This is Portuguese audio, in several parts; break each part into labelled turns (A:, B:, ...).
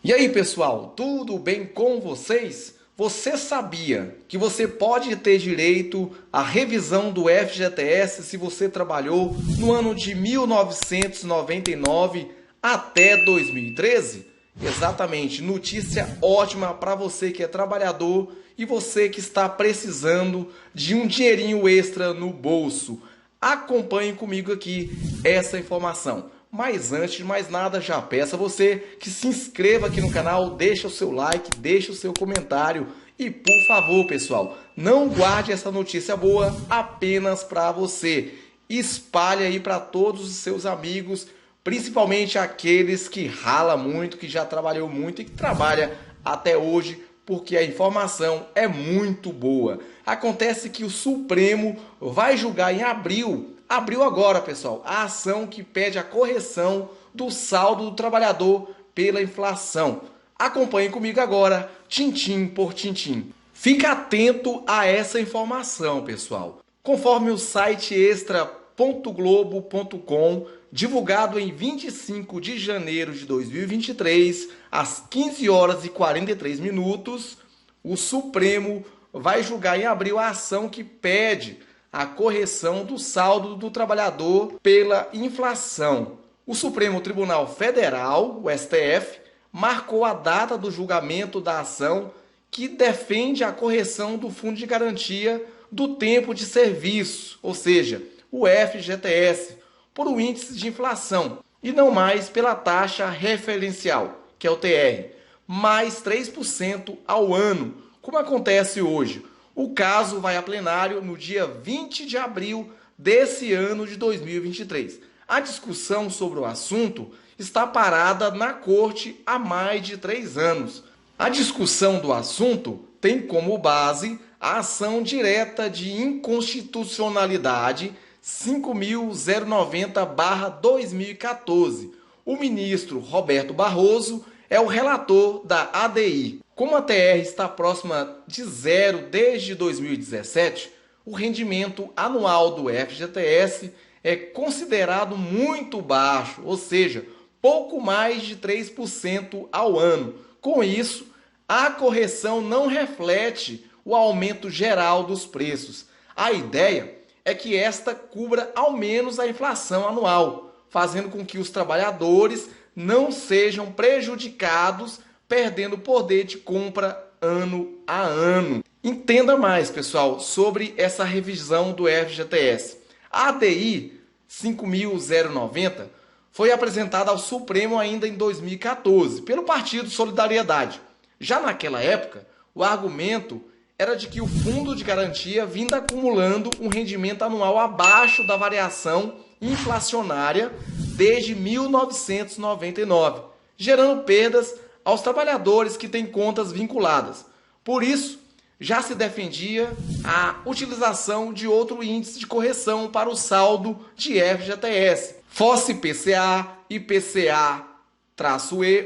A: E aí, pessoal, tudo bem com vocês? Você sabia que você pode ter direito à revisão do FGTS se você trabalhou no ano de 1999 até 2013? Exatamente, notícia ótima para você que é trabalhador e você que está precisando de um dinheirinho extra no bolso. Acompanhe comigo aqui essa informação. Mas antes de mais nada, já peço a você que se inscreva aqui no canal, deixa o seu like, deixa o seu comentário e, por favor, pessoal, não guarde essa notícia boa apenas para você. Espalhe aí para todos os seus amigos, principalmente aqueles que rala muito, que já trabalhou muito e que trabalha até hoje, porque a informação é muito boa. Acontece que o Supremo vai julgar em abril agora, pessoal, a ação que pede a correção do saldo do trabalhador pela inflação. Acompanhe comigo agora, tintim por tintim. Fique atento a essa informação, pessoal. Conforme o site extra.globo.com, divulgado em 25 de janeiro de 2023, às 15 horas e 43 minutos, o Supremo vai julgar em abril a ação que pede a correção do saldo do trabalhador pela inflação. O Supremo Tribunal Federal, o STF, marcou a data do julgamento da ação que defende a correção do Fundo de Garantia do Tempo de Serviço, ou seja, o FGTS, por um índice de inflação e não mais pela taxa referencial, que é o TR, mais 3% ao ano, como acontece hoje. O caso vai a plenário no dia 20 de abril desse ano de 2023. A discussão sobre o assunto está parada na corte há mais de 3 anos. A discussão do assunto tem como base a ação direta de inconstitucionalidade 5.090/2014. O ministro Roberto Barroso é o relator da ADI. Como a TR está próxima de zero desde 2017, o rendimento anual do FGTS é considerado muito baixo, ou seja, pouco mais de 3% ao ano. Com isso, a correção não reflete o aumento geral dos preços. A ideia é que esta cubra ao menos a inflação anual, fazendo com que os trabalhadores não sejam prejudicados, perdendo poder de compra ano a ano. Entenda mais, pessoal, sobre essa revisão do FGTS. A ADI 5.090 foi apresentada ao Supremo ainda em 2014 pelo Partido Solidariedade. Já naquela época, o argumento era de que o fundo de garantia vinha acumulando um rendimento anual abaixo da variação inflacionária desde 1999, gerando perdas aos trabalhadores que têm contas vinculadas. Por isso, já se defendia a utilização de outro índice de correção para o saldo de FGTS, FOSE-PCA, IPCA-E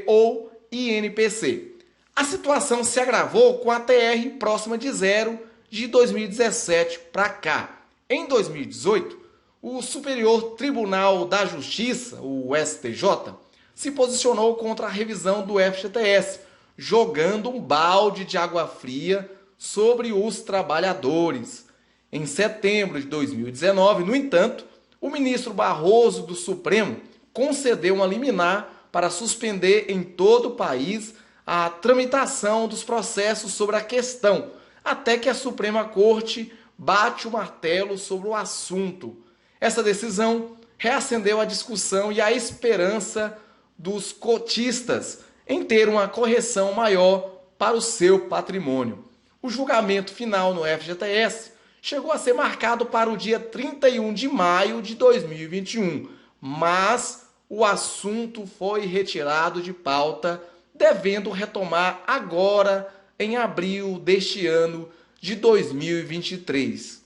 A: ou INPC. A situação se agravou com a TR próxima de zero de 2017 para cá. Em 2018, o Superior Tribunal da Justiça, o STJ, se posicionou contra a revisão do FGTS, jogando um balde de água fria sobre os trabalhadores. Em setembro de 2019, no entanto, o ministro Barroso do Supremo concedeu uma liminar para suspender em todo o país a tramitação dos processos sobre a questão, até que a Suprema Corte bate o martelo sobre o assunto. Essa decisão reacendeu a discussão e a esperança dos cotistas em ter uma correção maior para o seu patrimônio. O julgamento final no FGTS chegou a ser marcado para o dia 31 de maio de 2021, mas o assunto foi retirado de pauta, devendo retomar agora em abril deste ano de 2023.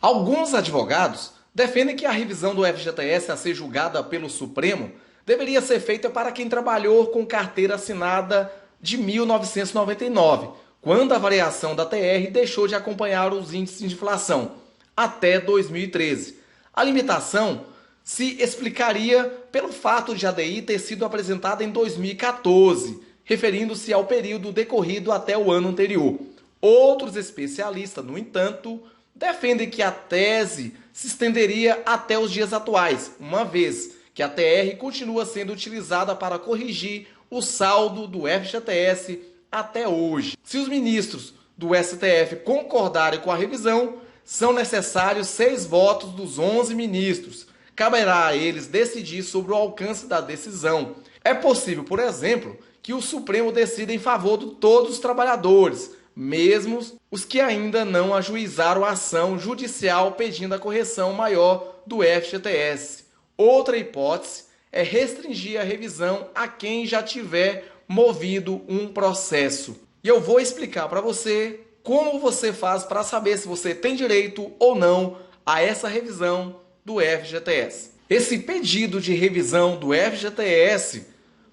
A: Alguns advogados defendem que a revisão do FGTS a ser julgada pelo Supremo deveria ser feita para quem trabalhou com carteira assinada de 1999, quando a variação da TR deixou de acompanhar os índices de inflação, até 2013. A limitação se explicaria pelo fato de a ADI ter sido apresentada em 2014, referindo-se ao período decorrido até o ano anterior. Outros especialistas, no entanto, defendem que a tese se estenderia até os dias atuais, uma vez que a TR continua sendo utilizada para corrigir o saldo do FGTS até hoje. Se os ministros do STF concordarem com a revisão, são necessários 6 votos dos 11 ministros. Caberá a eles decidir sobre o alcance da decisão. É possível, por exemplo, que o Supremo decida em favor de todos os trabalhadores, mesmo os que ainda não ajuizaram a ação judicial pedindo a correção maior do FGTS. Outra hipótese é restringir a revisão a quem já tiver movido um processo. E eu vou explicar para você como você faz para saber se você tem direito ou não a essa revisão do FGTS. Esse pedido de revisão do FGTS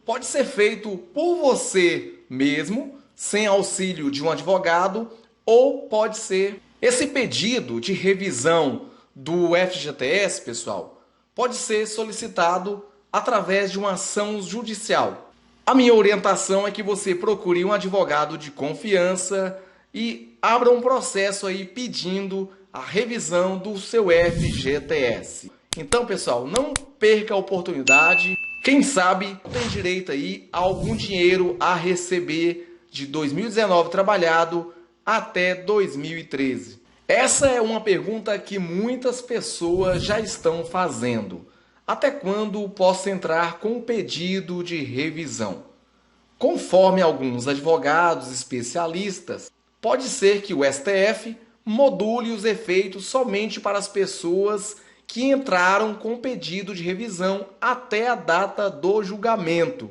A: pode ser feito por você mesmo, sem auxílio de um advogado, ou pode ser... Esse pedido de revisão do FGTS, pessoal, pode ser solicitado através de uma ação judicial. A minha orientação é que você procure um advogado de confiança e abra um processo aí pedindo a revisão do seu FGTS. Então, pessoal, não perca a oportunidade. Quem sabe tem direito aí a algum dinheiro a receber de 2019 trabalhado até 2013. Essa é uma pergunta que muitas pessoas já estão fazendo. Até quando posso entrar com um pedido de revisão? Conforme alguns advogados especialistas, pode ser que o STF module os efeitos somente para as pessoas que entraram com pedido de revisão até a data do julgamento.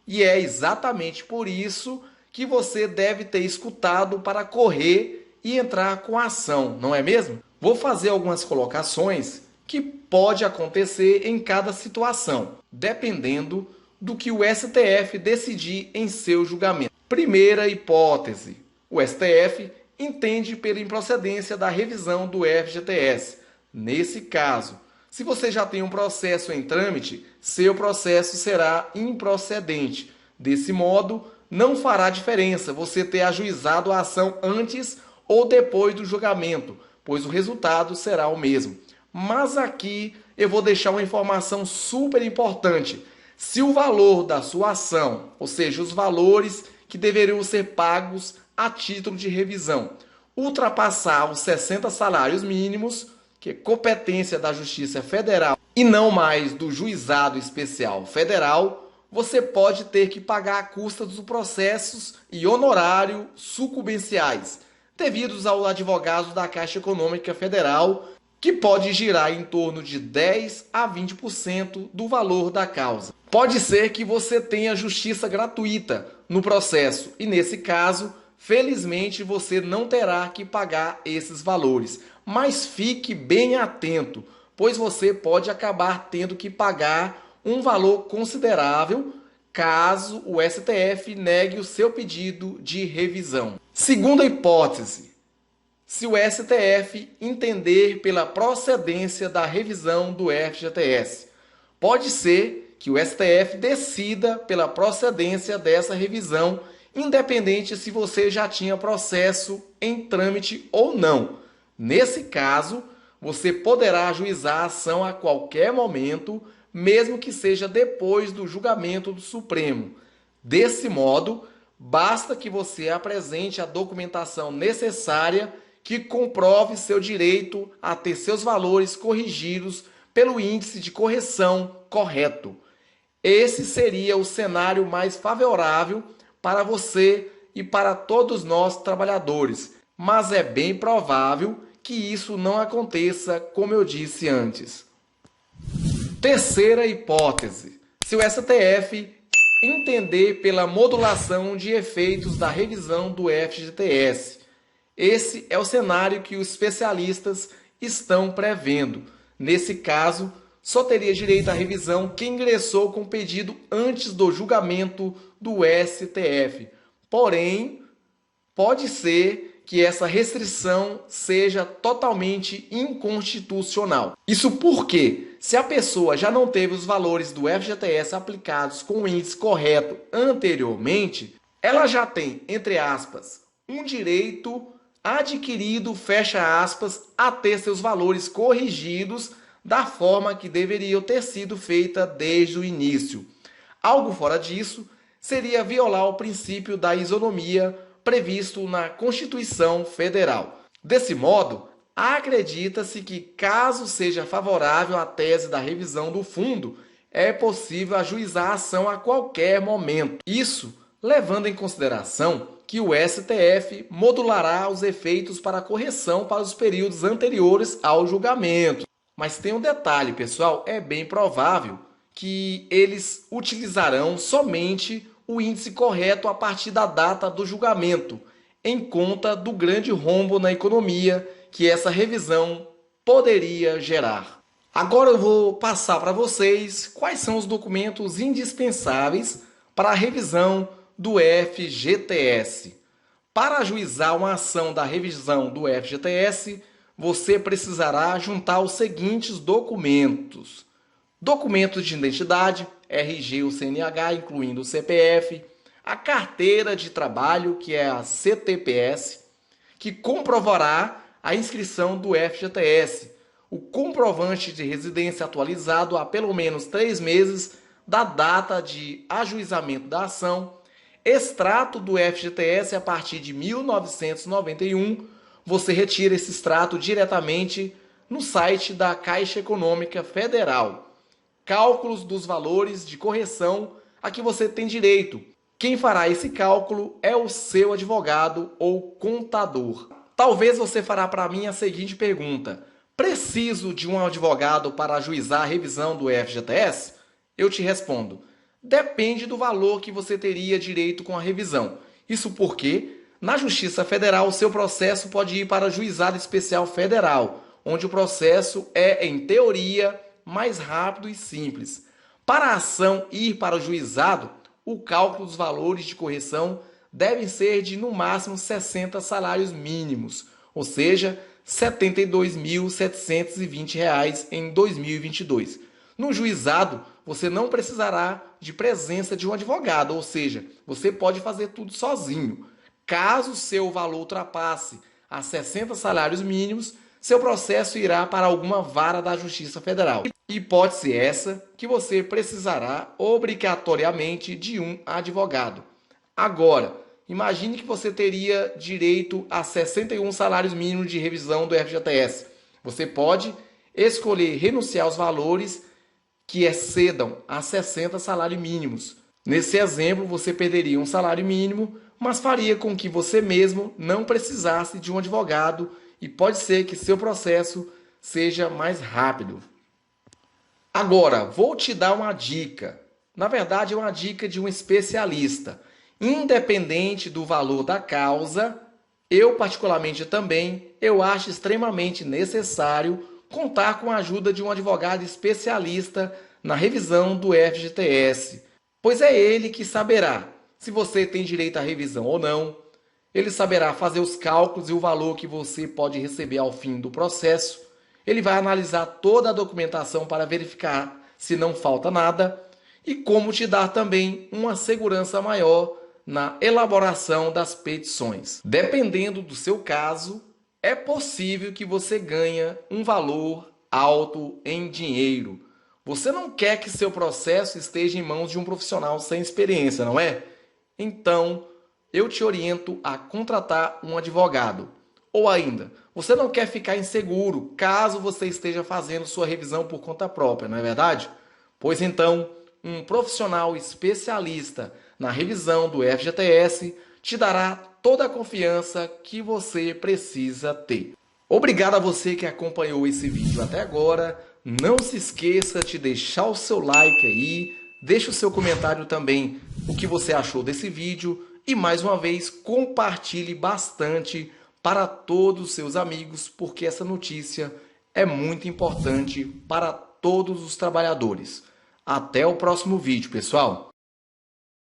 A: E é exatamente por isso que você deve ter escutado para correr e entrar com a ação, não é mesmo? Vou fazer algumas colocações que pode acontecer em cada situação, dependendo do que o STF decidir em seu julgamento. Primeira hipótese: o STF entende pela improcedência da revisão do FGTS. Nesse caso, se você já tem um processo em trâmite, seu processo será improcedente. Desse modo, não fará diferença você ter ajuizado a ação antes ou depois do julgamento, pois o resultado será o mesmo. Mas aqui eu vou deixar uma informação super importante. Se o valor da sua ação, ou seja, os valores que deveriam ser pagos a título de revisão, ultrapassar os 60 salários mínimos, que é competência da Justiça Federal e não mais do Juizado Especial Federal, você pode ter que pagar a custa dos processos e honorário sucumbenciais, devidos ao advogado da Caixa Econômica Federal, que pode girar em torno de 10 a 20% do valor da causa. Pode ser que você tenha justiça gratuita no processo e, nesse caso, felizmente você não terá que pagar esses valores. Mas fique bem atento, pois você pode acabar tendo que pagar um valor considerável caso o STF negue o seu pedido de revisão. Segunda hipótese: se o STF entender pela procedência da revisão do FGTS. Pode ser que o STF decida pela procedência dessa revisão, independente se você já tinha processo em trâmite ou não. Nesse caso, você poderá ajuizar a ação a qualquer momento, mesmo que seja depois do julgamento do Supremo. Desse modo, basta que você apresente a documentação necessária que comprove seu direito a ter seus valores corrigidos pelo índice de correção correto. Esse seria o cenário mais favorável para você e para todos nós trabalhadores, mas é bem provável que isso não aconteça, como eu disse antes. Terceira hipótese: se o STF entender pela modulação de efeitos da revisão do FGTS. Esse é o cenário que os especialistas estão prevendo. Nesse caso, só teria direito à revisão quem ingressou com pedido antes do julgamento do STF. Porém, pode ser que essa restrição seja totalmente inconstitucional. Isso porque, se a pessoa já não teve os valores do FGTS aplicados com o índice correto anteriormente, ela já tem, entre aspas, um direito adquirido, fecha aspas, a ter seus valores corrigidos da forma que deveriam ter sido feita desde o início. Algo fora disso seria violar o princípio da isonomia previsto na Constituição Federal. Desse modo, acredita-se que, caso seja favorável à tese da revisão do fundo, é possível ajuizar a ação a qualquer momento. Isso levando em consideração que o STF modulará os efeitos para correção para os períodos anteriores ao julgamento. Mas tem um detalhe, pessoal, é bem provável que eles utilizarão somente o índice correto a partir da data do julgamento, em conta do grande rombo na economia que essa revisão poderia gerar. Agora eu vou passar para vocês quais são os documentos indispensáveis para a revisão do FGTS. Para ajuizar uma ação da revisão do FGTS, você precisará juntar os seguintes documentos: documentos de identidade, RG ou CNH, incluindo o CPF, a carteira de trabalho, que é a CTPS, que comprovará a inscrição do FGTS, o comprovante de residência atualizado há pelo menos 3 meses da data de ajuizamento da ação, extrato do FGTS a partir de 1991, você retira esse extrato diretamente no site da Caixa Econômica Federal. Cálculos dos valores de correção a que você tem direito. Quem fará esse cálculo é o seu advogado ou contador. Talvez você fará para mim a seguinte pergunta: preciso de um advogado para ajuizar a revisão do FGTS? Eu te respondo: depende do valor que você teria direito com a revisão. Isso porque, na Justiça Federal, o seu processo pode ir para o Juizado Especial Federal, onde o processo é, em teoria, mais rápido e simples. Para a ação ir para o juizado, o cálculo dos valores de correção deve ser de, no máximo, 60 salários mínimos, ou seja, R$ 72.720 em 2022. No juizado, você não precisará de presença de um advogado, ou seja, você pode fazer tudo sozinho. Caso seu valor ultrapasse a 60 salários mínimos, seu processo irá para alguma vara da Justiça Federal. Hipótese essa que você precisará obrigatoriamente de um advogado. Agora, imagine que você teria direito a 61 salários mínimos de revisão do FGTS. Você pode escolher renunciar aos valores que excedam a 60 salários mínimos. Nesse exemplo, você perderia um salário mínimo, mas faria com que você mesmo não precisasse de um advogado e pode ser que seu processo seja mais rápido. Agora, vou te dar uma dica. Na verdade, é uma dica de um especialista. Independente do valor da causa, eu particularmente também, eu acho extremamente necessário contar com a ajuda de um advogado especialista na revisão do FGTS, pois é ele que saberá se você tem direito à revisão ou não. Ele saberá fazer os cálculos e o valor que você pode receber ao fim do processo. Ele vai analisar toda a documentação para verificar se não falta nada e como te dar também uma segurança maior na elaboração das petições. Dependendo do seu caso, é possível que você ganhe um valor alto em dinheiro. Você não quer que seu processo esteja em mãos de um profissional sem experiência, não é? Então, eu te oriento a contratar um advogado. Ou ainda, você não quer ficar inseguro caso você esteja fazendo sua revisão por conta própria, não é verdade? Pois então, um profissional especialista na revisão do FGTS te dará toda a confiança que você precisa ter. Obrigado a você que acompanhou esse vídeo até agora. Não se esqueça de deixar o seu like aí, deixe o seu comentário também o que você achou desse vídeo e mais uma vez compartilhe bastante para todos os seus amigos, porque essa notícia é muito importante para todos os trabalhadores. Até o próximo vídeo, pessoal!